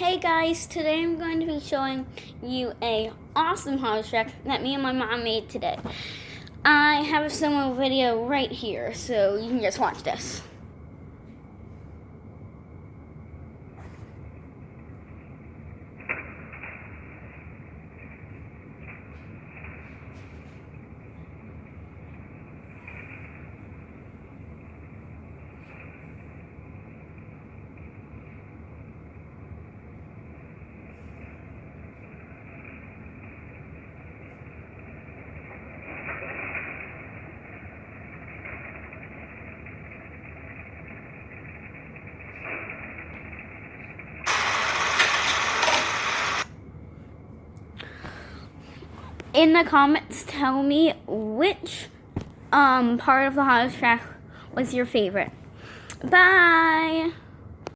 Hey guys, today I'm going to be showing you a awesome house track that me and my mom made today. I have a similar video right here, so you can just watch this. In the comments, tell me which part of the house track was your favorite. Bye!